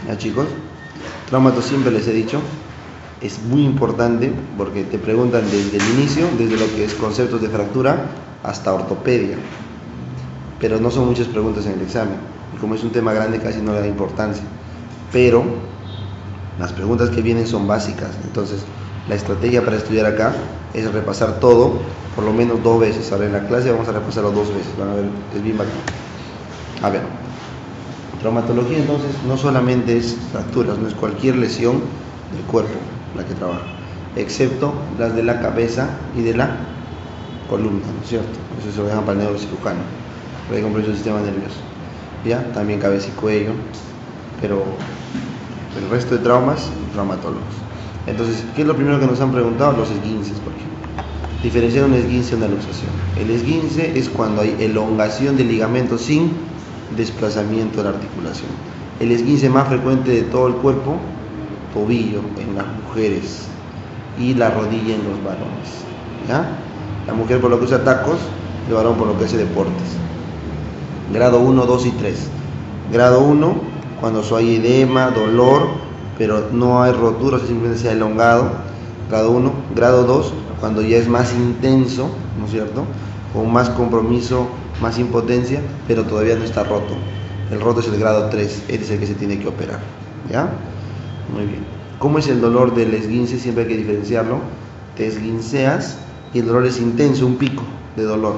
Ya chicos, traumato siempre les he dicho, es muy importante porque te preguntan desde el inicio, desde lo que es conceptos de fractura hasta ortopedia, pero no son muchas preguntas en el examen, y como es un tema grande casi no le da importancia, pero las preguntas que vienen son básicas. Entonces la estrategia para estudiar acá es repasar todo por lo menos 2 veces. Ahora en la clase vamos a repasarlo 2 veces, van a ver, es bien bacán. A ver, traumatología entonces no solamente es fracturas, no es cualquier lesión del cuerpo la que trabaja, excepto las de la cabeza y de la columna, ¿no es cierto? Eso se lo dejan para el neurocirujano, puede comprender el sistema nervioso, ¿ya? También cabeza y cuello, pero el resto de traumas, traumatólogos. Entonces, ¿qué es lo primero que nos han preguntado? Los esguinces, por ejemplo. Diferenciar un esguince de una luxación. El esguince es cuando hay elongación del ligamento sin desplazamiento de la articulación. El esguince más frecuente de todo el cuerpo, tobillo en las mujeres y la rodilla en los varones, ¿ya? La mujer por lo que usa tacos, el varón por lo que hace deportes. Grado 1, 2 y 3. Grado 1, cuando hay edema, dolor, pero no hay rotura, simplemente se ha elongado. Grado 1. Grado 2, cuando ya es más intenso, ¿no es cierto? Con más compromiso, más impotencia, pero todavía no está roto. El roto es el grado 3, este es el que se tiene que operar, ¿ya? Muy bien. ¿Cómo es el dolor del esguince? Siempre hay que diferenciarlo. Te esguinceas y el dolor es intenso, un pico de dolor.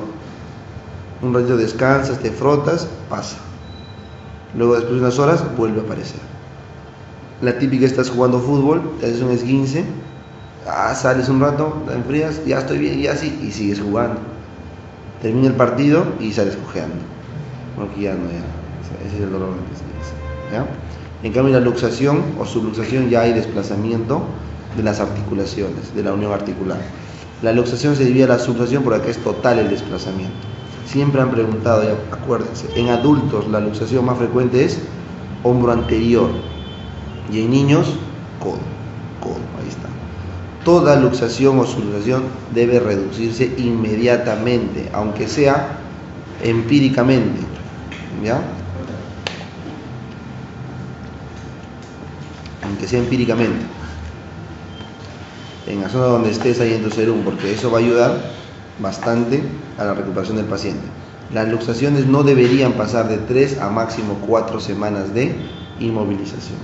Un ratito descansas, te frotas, pasa. Luego después de unas horas vuelve a aparecer. La típica, estás jugando fútbol, te haces un esguince, sales un rato, te enfrías, ya estoy bien, ya sí, y sigues jugando. Termina el partido y sales cojeando, porque ya no, ya. Ese es el dolor del esguince, ¿ya? En cambio, la luxación o subluxación ya hay desplazamiento de las articulaciones, de la unión articular. La luxación se divide a la subluxación porque acá es total el desplazamiento. Siempre han preguntado, ya, acuérdense, en adultos la luxación más frecuente es hombro anterior y en niños codo, ahí está. Toda luxación o subluxación debe reducirse inmediatamente, aunque sea empíricamente, ¿ya? Aunque sea empíricamente, en la zona donde estés ahí en tu serum, porque eso va a ayudar bastante a la recuperación del paciente. Las luxaciones no deberían pasar de 3 a máximo 4 semanas de inmovilización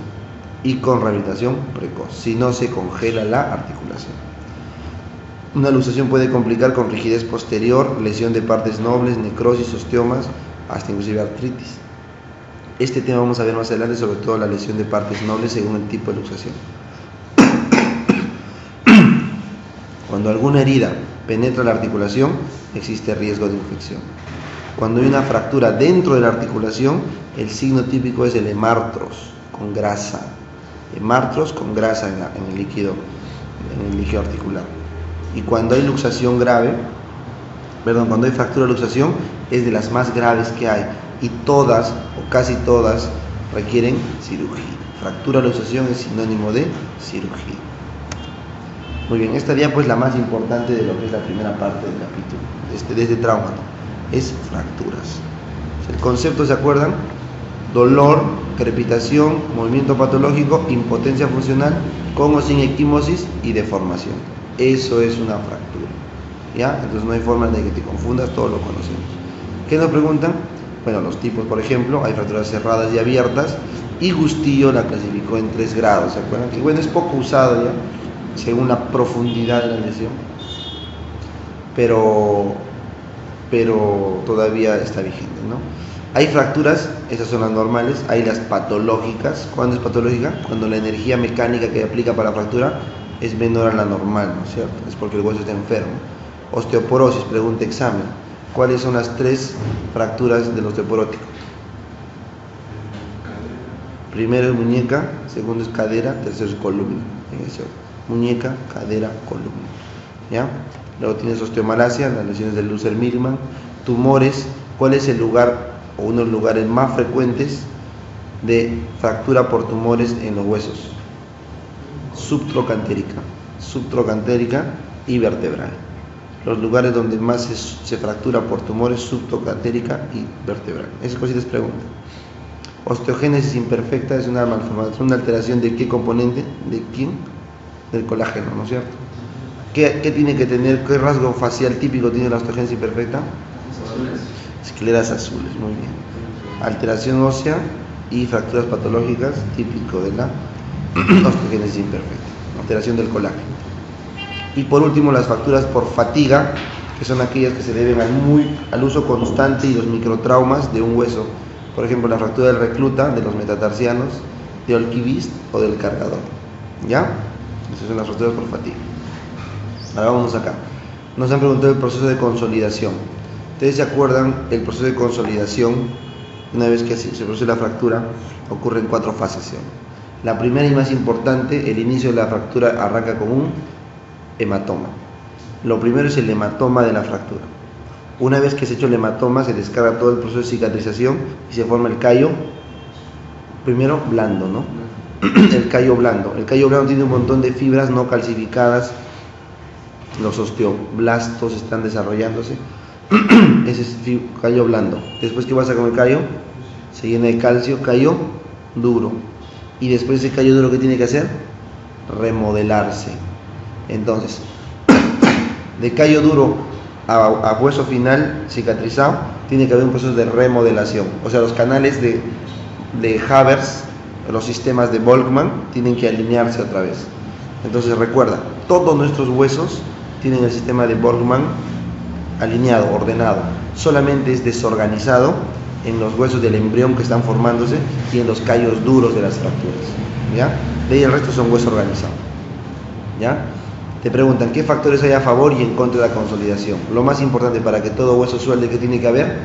y con rehabilitación precoz, si no se congela la articulación. Una luxación puede complicar con rigidez posterior, lesión de partes nobles, necrosis, osteomas, hasta inclusive artritis. Este tema vamos a ver más adelante, sobre todo la lesión de partes nobles según el tipo de luxación. Cuando alguna herida penetra la articulación, existe riesgo de infección. Cuando hay una fractura dentro de la articulación, el signo típico es el hemartros con grasa. Hemartros con grasa en el líquido articular. Y cuando hay luxación grave, cuando hay fractura de luxación, es de las más graves que hay. Y todas, o casi todas, requieren cirugía. Fractura de luxación es sinónimo de cirugía. Muy bien, esta diapo es la más importante de lo que es la primera parte del capítulo, de este trauma, es fracturas. El concepto, ¿se acuerdan? Dolor, crepitación, movimiento patológico, impotencia funcional, con o sin equimosis y deformación. Eso es una fractura, ¿ya? Entonces no hay forma de que te confundas, todos lo conocemos. ¿Qué nos preguntan? Bueno, los tipos, por ejemplo, hay fracturas cerradas y abiertas, y Gustillo la clasificó en 3 grados, ¿se acuerdan? Que bueno, es poco usado ya, según la profundidad de la lesión, pero todavía está vigente, ¿no? Hay fracturas, esas son las normales, hay las patológicas. ¿Cuándo es patológica? Cuando la energía mecánica que aplica para la fractura es menor a la normal, ¿no es cierto? Es porque el hueso está enfermo. Osteoporosis, pregunta examen. ¿Cuáles son las 3 fracturas del osteoporótico? Primero es muñeca, segundo es cadera, tercero es columna. En ese orden. Muñeca, cadera, columna, ¿ya? Luego tienes osteomalacia, las lesiones del Lusser-Milman. Tumores, ¿cuál es el lugar o uno de los lugares más frecuentes de fractura por tumores en los huesos? Subtrocantérica y vertebral. Los lugares donde más se fractura por tumores, subtrocantérica y vertebral. Esas cositas preguntan. Osteogénesis imperfecta es una malformación, una alteración de qué componente, de quién, del colágeno, ¿no es cierto? ¿Qué tiene que tener, qué rasgo facial típico tiene la osteogénesis imperfecta? Escleras azules, muy bien. Alteración ósea y fracturas patológicas, típico de la osteogénesis imperfecta, alteración del colágeno. Y por último, las fracturas por fatiga, que son aquellas que se deben al uso constante y los microtraumas de un hueso. Por ejemplo, la fractura del recluta, de los metatarsianos, de Olkivist o del cargador. ¿Ya? Esas son las fracturas por fatiga. Ahora vamos acá. Nos han preguntado el proceso de consolidación. ¿Ustedes se acuerdan? El proceso de consolidación, una vez que se produce la fractura, ocurre en 4 fases, ¿sí? La primera y más importante, el inicio de la fractura arranca con un hematoma. Lo primero es el hematoma de la fractura. Una vez que se ha hecho el hematoma, se descarga todo el proceso de cicatrización y se forma el callo, primero blando, ¿no? El callo blando. El callo blando tiene un montón de fibras no calcificadas. Los osteoblastos están desarrollándose. Ese es callo blando. Después, ¿qué pasa con el callo? Se llena de calcio, callo duro. Y después ese callo duro, ¿qué tiene que hacer? Remodelarse. Entonces, de callo duro a hueso final cicatrizado, tiene que haber un proceso de remodelación. O sea, los canales de Havers, los sistemas de Volkmann, tienen que alinearse otra vez. Entonces, recuerda, todos nuestros huesos tienen el sistema de Volkmann alineado, ordenado. Solamente es desorganizado en los huesos del embrión que están formándose y en los callos duros de las fracturas. ¿Ya? De ahí el resto son huesos organizados. ¿Ya? Te preguntan qué factores hay a favor y en contra de la consolidación. Lo más importante para que todo hueso suelde, ¿qué tiene que haber?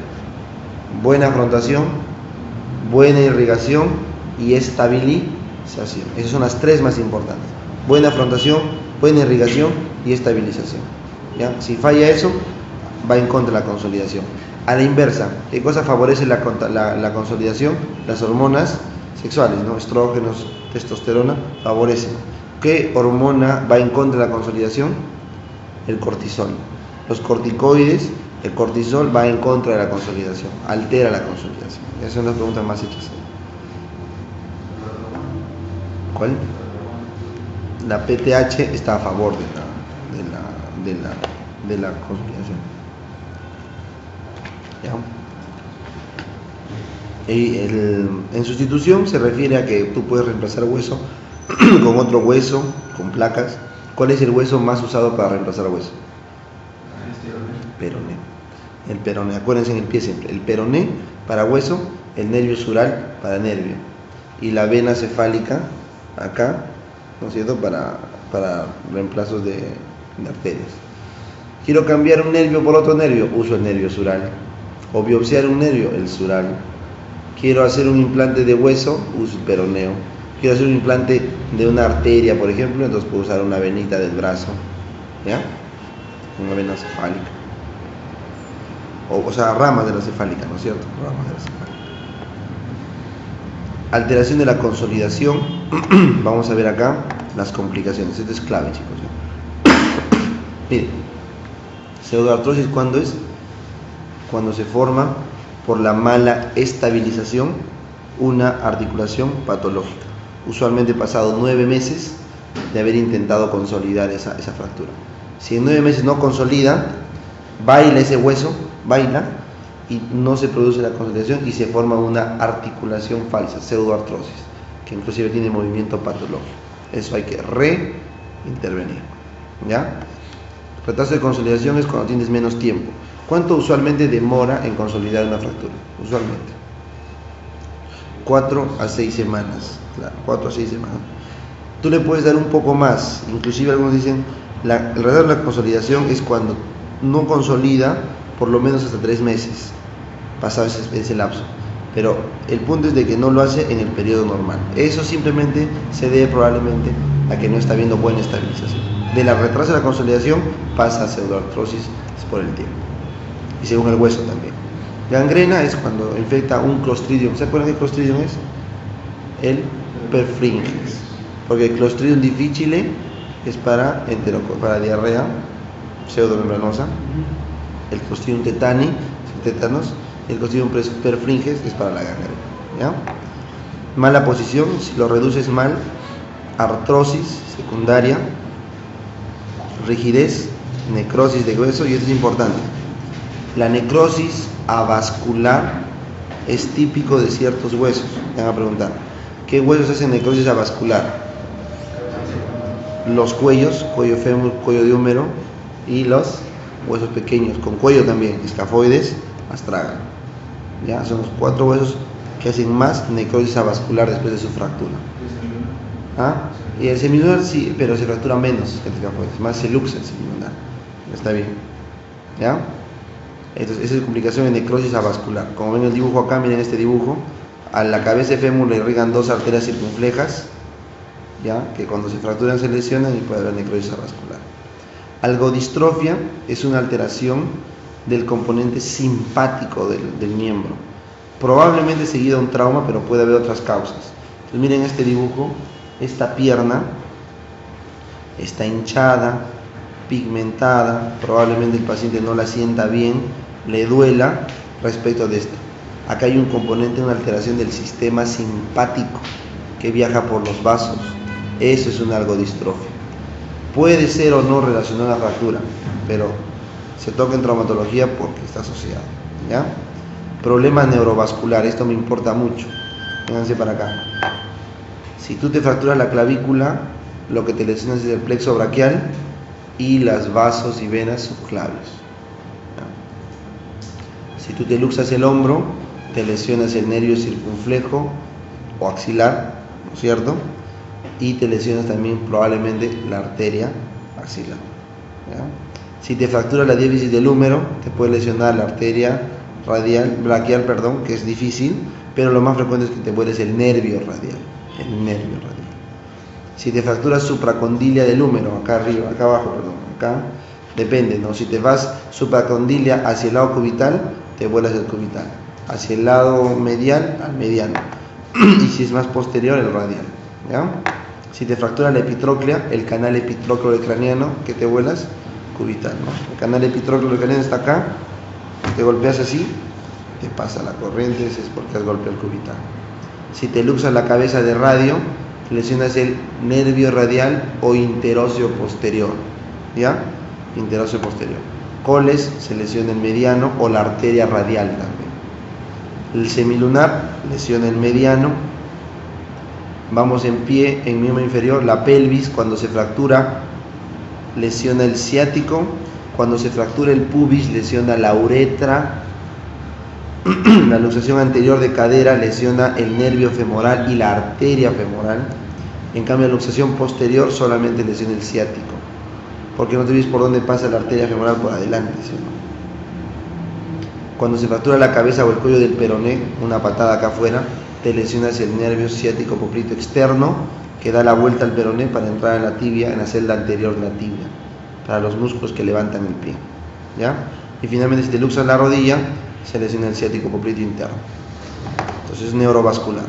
Buena afrontación, buena irrigación y estabilización. Esas son las 3 más importantes. Buena afrontación, buena irrigación y estabilización. ¿Ya? Si falla eso, va en contra de la consolidación. A la inversa, ¿qué cosa favorece la consolidación? Las hormonas sexuales, ¿no? Estrógenos, testosterona, favorecen. ¿Qué hormona va en contra de la consolidación? El cortisol. Los corticoides, el cortisol va en contra de la consolidación, altera la consolidación. Esas son las preguntas más hechas. ¿Cuál? La PTH está a favor de la consolidación. ¿Ya? Y en sustitución se refiere a que tú puedes reemplazar hueso con otro hueso, con placas. ¿Cuál es el hueso más usado para reemplazar hueso? Peroné. El peroné, acuérdense en el pie siempre. El peroné para hueso, el nervio sural para nervio. Y la vena cefálica acá, ¿no es cierto? Para reemplazos de arterias. Quiero cambiar un nervio por otro nervio, uso el nervio sural. O biopsiar un nervio, el sural. Quiero hacer un implante de hueso, uso el peroneo. Quiero hacer un implante de una arteria, por ejemplo, entonces puedo usar una venita del brazo, ¿ya? Una vena cefálica. O sea, ramas de la cefálica, ¿no es cierto? Ramas de la cefálica. Alteración de la consolidación. Vamos a ver acá las complicaciones. Esto es clave, chicos. Miren, pseudoartrosis, ¿cuándo es? Cuando se forma por la mala estabilización una articulación patológica. Usualmente pasado 9 meses de haber intentado consolidar esa fractura. Si en 9 meses no consolida, baila ese hueso, baila, y no se produce la consolidación y se forma una articulación falsa, pseudoartrosis, que inclusive tiene movimiento patológico. Eso hay que reintervenir. ¿Ya? Retraso de consolidación es cuando tienes menos tiempo. ¿Cuánto usualmente demora en consolidar una fractura? Usualmente 4 a 6 semanas. Claro, 4 a 6 semanas. Tú le puedes dar un poco más. Inclusive algunos dicen el retraso de la consolidación es cuando no consolida por lo menos hasta 3 meses pasado ese lapso. Pero el punto es de que no lo hace en el periodo normal. Eso simplemente se debe probablemente a que no está habiendo buena estabilización. De la retraso de la consolidación pasa a pseudoartrosis por el tiempo. Y según el hueso también. Gangrena es cuando infecta un Clostridium. ¿Se acuerdan qué Clostridium es? El perfringens. Porque el Clostridium difficile es para diarrea pseudomembranosa. El Clostridium tetani, tétanos. Y el Clostridium perfringens es para la gangrena. ¿Ya? Mala posición, si lo reduces mal, artrosis secundaria, rigidez, necrosis de hueso, y esto es importante. La necrosis avascular es típico de ciertos huesos. Me van a preguntar, ¿qué huesos hacen necrosis avascular? Los cuellos, cuello fémur, cuello de húmero, y los huesos pequeños, con cuello también, escafoides, astragal. ¿Ya? Son los 4 huesos que hacen más necrosis avascular después de su fractura. ¿Ah? Y el semilunar sí, pero se fractura menos que el escafoides, más se luxa el semilunar. Está bien. ¿Ya? Entonces, esa es complicación de necrosis avascular. Como ven el dibujo acá, miren este dibujo. A la cabeza de fémur le irrigan 2 arterias circunflejas, ¿ya? Que cuando se fracturan se lesionan y puede haber necrosis avascular. Algodistrofia es una alteración del componente simpático del miembro, probablemente seguido a un trauma, pero puede haber otras causas. Entonces miren este dibujo, esta pierna está hinchada, pigmentada, probablemente el paciente no la sienta bien, le duela respecto de esto. Acá hay un componente, una alteración del sistema simpático que viaja por los vasos. Eso es una algodistrofia. Puede ser o no relacionado a la fractura, pero se toca en traumatología porque está asociado. ¿Ya? Problema neurovascular, esto me importa mucho. Vénganse para acá. Si tú te fracturas la clavícula, lo que te lesionas es el plexo braquial y las vasos y venas subclavios. ¿Ya? Si tú te luxas el hombro, te lesionas el nervio circunflejo o axilar, ¿no es cierto? Y te lesionas también probablemente la arteria axilar. ¿Ya? Si te fracturas la diáfisis del húmero, te puede lesionar la arteria braquial, que es difícil, pero lo más frecuente es que te vueles el nervio radial. Si te fracturas supracondilia del húmero, acá abajo, acá, depende, ¿no? Si te vas supracondilia hacia el lado cubital, te vuelas el cubital. Hacia el lado medial, al mediano. Y si es más posterior, el radial. ¿Ya? Si te fractura la epitróclea, el canal epitrócleo craneano, que te vuelas, cubital, ¿no? El canal epitrócleo craneano está acá, te golpeas así, te pasa la corriente, ese es porque has golpeado el cubital. Si te luxas la cabeza de radio, lesionas el nervio radial o interóseo posterior, ¿ya? Interóseo posterior. Coles, se lesiona el mediano o la arteria radial también. El semilunar, lesiona el mediano. Vamos en pie, en miembro inferior, la pelvis, cuando se fractura, lesiona el ciático. Cuando se fractura el pubis, lesiona la uretra. La luxación anterior de cadera lesiona el nervio femoral y la arteria femoral. En cambio, la luxación posterior solamente lesiona el ciático, porque no te ves por dónde pasa la arteria femoral por adelante, ¿sí? Cuando se fractura la cabeza o el cuello del peroné, una patada acá afuera, te lesionas el nervio ciático poplito externo, que da la vuelta al peroné para entrar en la tibia, en la celda anterior de la tibia, para los músculos que levantan el pie, ¿ya? Y finalmente, si te luxas la rodilla, se lesiona el ciático poplito interno. Entonces es neurovascular.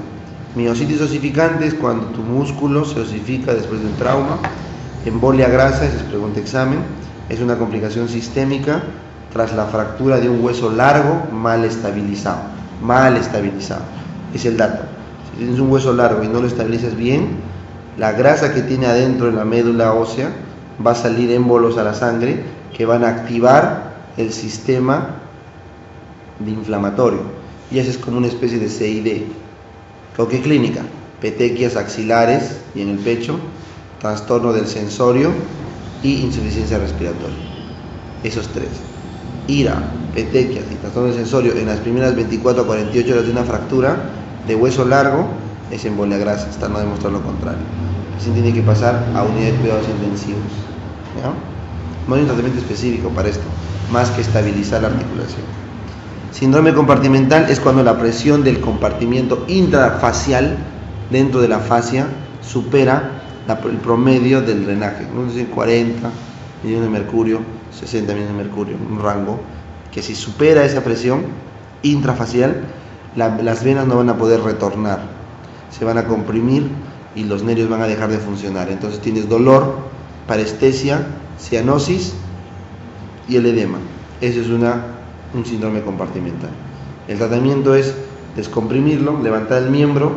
Miositis osificante es cuando tu músculo se osifica después de un trauma. Embolia grasa, esa es pregunta examen, es una complicación sistémica tras la fractura de un hueso largo mal estabilizado. Es el dato. Si tienes un hueso largo y no lo estabilizas bien, la grasa que tiene adentro en la médula ósea va a salir émbolos a la sangre que van a activar el sistema de inflamatorio, y eso es como una especie de CID. ¿Con qué clínica? Petequias axilares y en el pecho, trastorno del sensorio y insuficiencia respiratoria. Esos 3: IRA, petequias y trastorno del sensorio en las primeras 24 a 48 horas de una fractura de hueso largo es embolia grasa, hasta no demostrar lo contrario. Así tiene que pasar a unidad de cuidados intensivos. ¿Ya? No hay un tratamiento específico para esto, más que estabilizar la articulación. Síndrome compartimental es cuando la presión del compartimiento intrafacial dentro de la fascia supera el promedio del drenaje, ¿no? Es decir, 40 millones de mercurio, 60 millones de mercurio, un rango que si supera esa presión intrafacial, las venas no van a poder retornar, se van a comprimir y los nervios van a dejar de funcionar. Entonces tienes dolor, parestesia, cianosis y el edema. Eso es un síndrome compartimental. El tratamiento es descomprimirlo, levantar el miembro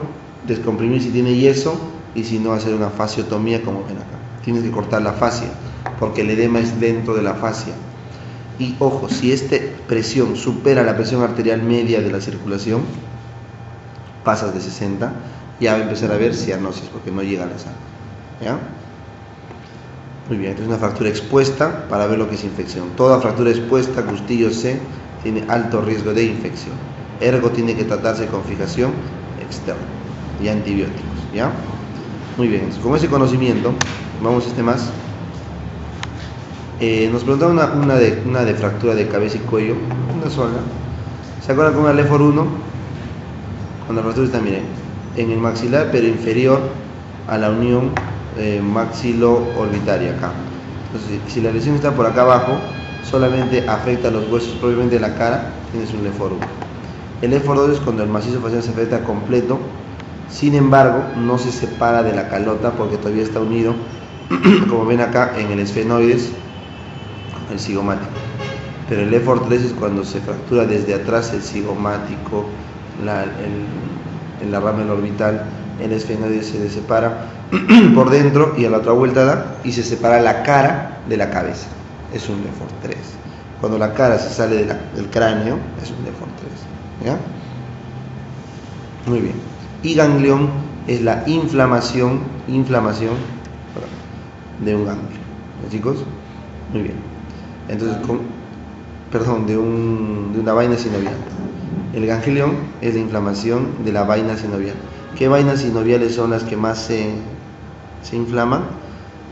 descomprimir si tiene yeso y si no hacer una fasciotomía como ven acá. Tienes que cortar la fascia porque el edema es dentro de la fascia. Y ojo, si esta presión supera la presión arterial media de la circulación, pasas de 60, ya va a empezar a ver cianosis porque no llega a la sangre. ¿Ya? Muy bien, entonces una fractura expuesta para ver lo que es infección. Toda fractura expuesta, Gustillo C, tiene alto riesgo de infección. Ergo tiene que tratarse con fijación externa y antibióticos. ¿Ya? Muy bien, con ese conocimiento, vamos a este más. Nos preguntaron una de fractura de cabeza y cuello, una sola. ¿Se acuerdan con el LEFOR 1? Cuando la fractura está, miren, en el maxilar, pero inferior a la unión maxilo-orbitaria acá. Entonces, si la lesión está por acá abajo, solamente afecta a los huesos propiamente de la cara, tienes un LEFOR 1. El LEFOR 2 es cuando el macizo facial se afecta completo, sin embargo, no se separa de la calota porque todavía está unido, como ven acá, en el esfenoides, el cigomático. Pero el LEFOR 3 es cuando se fractura desde atrás el cigomático, en la rama orbital, el esfenoides se separa por dentro y a la otra vuelta da y se separa la cara de la cabeza. Es un LEFOR 3. Cuando la cara se sale del cráneo, es un LEFOR 3. ¿Ya? Muy bien. Y ganglión es la inflamación de un ganglio. ¿Ya, chicos? Muy bien. Entonces, de una vaina sinovial. El ganglión es la inflamación de la vaina sinovial. ¿Qué vainas sinoviales son las que más se inflaman?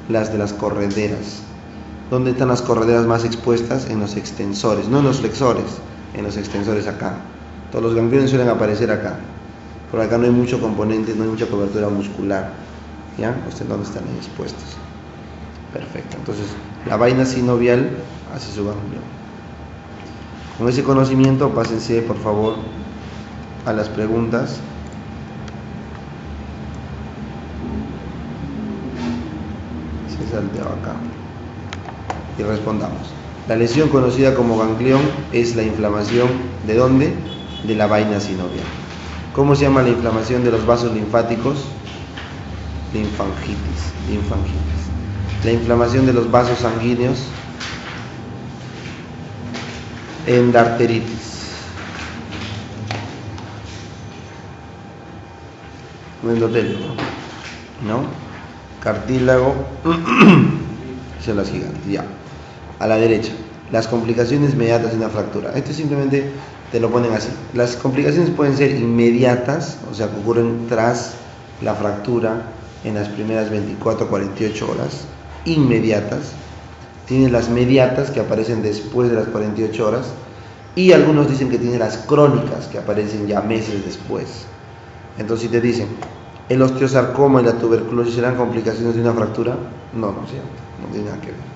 Las de las correderas. ¿Dónde están las correderas más expuestas? En los extensores, no en los flexores, en los extensores acá. Todos los gangliones suelen aparecer acá. Por acá no hay mucho componente, no hay mucha cobertura muscular. ¿Ya? ¿Dónde están ahí expuestos? Perfecto. Entonces, la vaina sinovial hace su ganglión. Con ese conocimiento, pásense por favor a las preguntas. Se salteó acá. Y respondamos. La lesión conocida como ganglión es la inflamación ¿de dónde? De la vaina sinovial. ¿Cómo se llama la inflamación de los vasos linfáticos? Linfangitis. La inflamación de los vasos sanguíneos, endarteritis. Un endotelio, ¿no? Cartílago, células gigantes, ya. A la derecha, las complicaciones inmediatas de una fractura. Esto simplemente te lo ponen así. Las complicaciones pueden ser inmediatas, o sea, que ocurren tras la fractura en las primeras 24 a 48 horas. Inmediatas. Tienes las mediatas que aparecen después de las 48 horas. Y algunos dicen que tiene las crónicas que aparecen ya meses después. Entonces, si te dicen, ¿el osteosarcoma y la tuberculosis serán complicaciones de una fractura? No es cierto, no tiene nada que ver.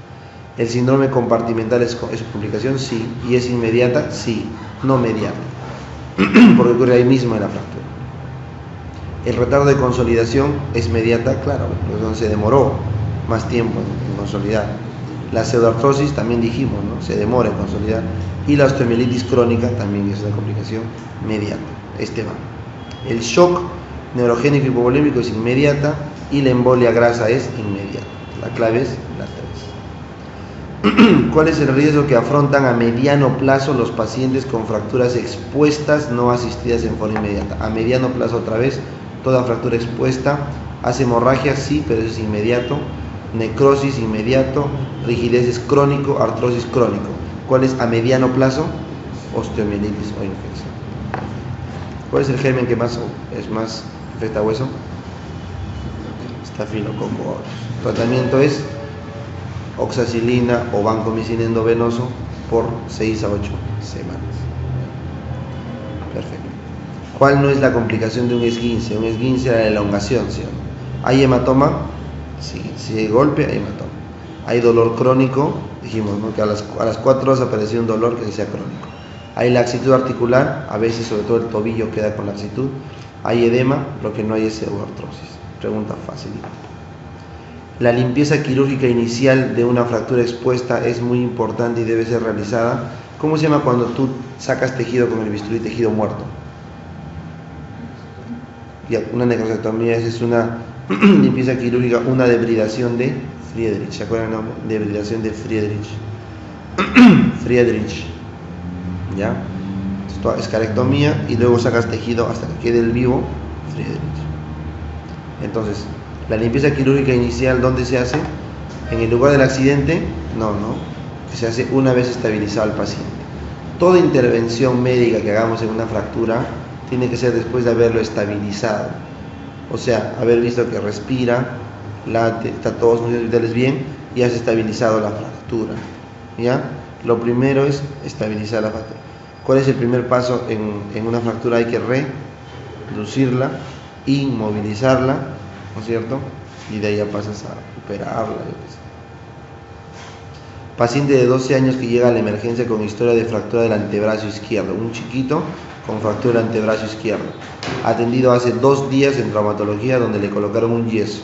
¿El síndrome compartimental es complicación? Sí. ¿Y es inmediata? Sí, no mediata. Porque ocurre ahí mismo en la fractura. ¿El retardo de consolidación es mediata? Claro, porque se demoró más tiempo en consolidar. La pseudoartrosis también dijimos, ¿no? Se demora en consolidar. Y la osteomielitis crónica también es una complicación mediata. Va. El shock neurogénico hipovolémico es inmediata y la embolia grasa es inmediata. La clave es la 3. ¿Cuál es el riesgo que afrontan a mediano plazo los pacientes con fracturas expuestas no asistidas en forma inmediata? A mediano plazo otra vez, toda fractura expuesta, hace hemorragia, sí, pero eso es inmediato. Necrosis inmediato, rigidez es crónico, artrosis crónico. ¿Cuál es a mediano plazo? Osteomielitis o infección. ¿Cuál es el germen que más afecta a hueso? Estafilococo aureus. Tratamiento es oxacilina o vancomicina endovenoso por 6 a 8 semanas. Perfecto. ¿Cuál no es la complicación de un esguince? Un esguince era la elongación, ¿sí? ¿Hay hematoma? Sí, si hay golpe, hay hematoma. ¿Hay dolor crónico? Dijimos, ¿no? Que a las 4 horas apareció un dolor que sea crónico. ¿Hay laxitud articular? A veces, sobre todo el tobillo queda con laxitud. ¿Hay edema? Lo que no hay es pseudoartrosis. Pregunta fácil. La limpieza quirúrgica inicial de una fractura expuesta es muy importante y debe ser realizada. ¿Cómo se llama cuando tú sacas tejido con el bisturí, tejido muerto? Ya, una necrosectomía es una limpieza quirúrgica, una debridación de Friedrich. ¿Se acuerdan el nombre? Debridación de Friedrich. Friedrich. ¿Ya? Esto es escalectomía y luego sacas tejido hasta que quede el vivo Friedrich. Entonces, la limpieza quirúrgica inicial, ¿dónde se hace? ¿En el lugar del accidente? No, que se hace una vez estabilizado al paciente. Toda intervención médica que hagamos en una fractura tiene que ser después de haberlo estabilizado. O sea, haber visto que respira, late, está todos los funciones vitales bien y has estabilizado la fractura. ¿Ya? Lo primero es estabilizar la fractura. ¿Cuál es el primer paso en una fractura? Hay que reducirla, inmovilizarla, ¿no es cierto? Y de ahí ya pasas a operarla. Paciente de 12 años que llega a la emergencia con historia de fractura del antebrazo izquierdo. Un chiquito con fractura del antebrazo izquierdo. Atendido hace 2 días en traumatología donde le colocaron un yeso.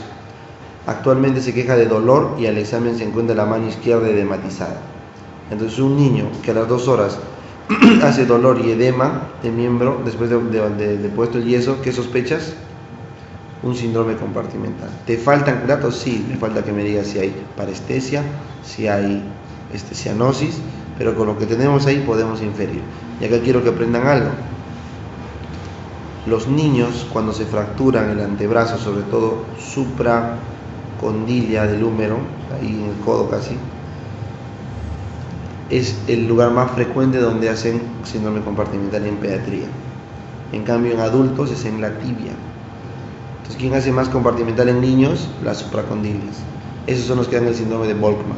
Actualmente se queja de dolor y al examen se encuentra la mano izquierda edematizada. Entonces un niño que a las 2 horas hace dolor y edema de miembro después de puesto el yeso, ¿qué sospechas? Un síndrome compartimental. ¿Te faltan datos? Sí, me falta que me digas si hay parestesia, si hay cianosis, pero con lo que tenemos ahí podemos inferir. Y acá quiero que aprendan algo. Los niños, cuando se fracturan el antebrazo, sobre todo supracondilia del húmero, ahí en el codo casi, es el lugar más frecuente donde hacen síndrome compartimental en pediatría. En cambio, en adultos es en la tibia. Entonces, ¿quién hace más compartimental en niños? Las supracondilias. Esos son los que dan el síndrome de Volkmann.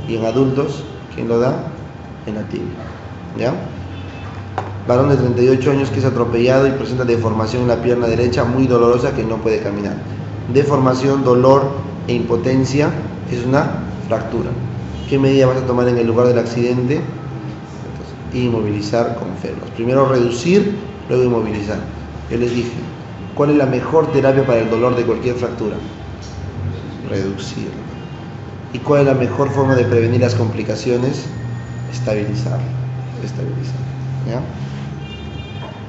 Y en adultos, ¿quién lo da? En la tibia. ¿Ya? Varón de 38 años que es atropellado y presenta deformación en la pierna derecha muy dolorosa que no puede caminar. Deformación, dolor e impotencia es una fractura. ¿Qué medida vas a tomar en el lugar del accidente? Entonces, inmovilizar con férulas. Primero reducir, luego inmovilizar. Yo les dije, ¿cuál es la mejor terapia para el dolor de cualquier fractura? Reducir. ¿Y cuál es la mejor forma de prevenir las complicaciones? Estabilizar. ¿Ya?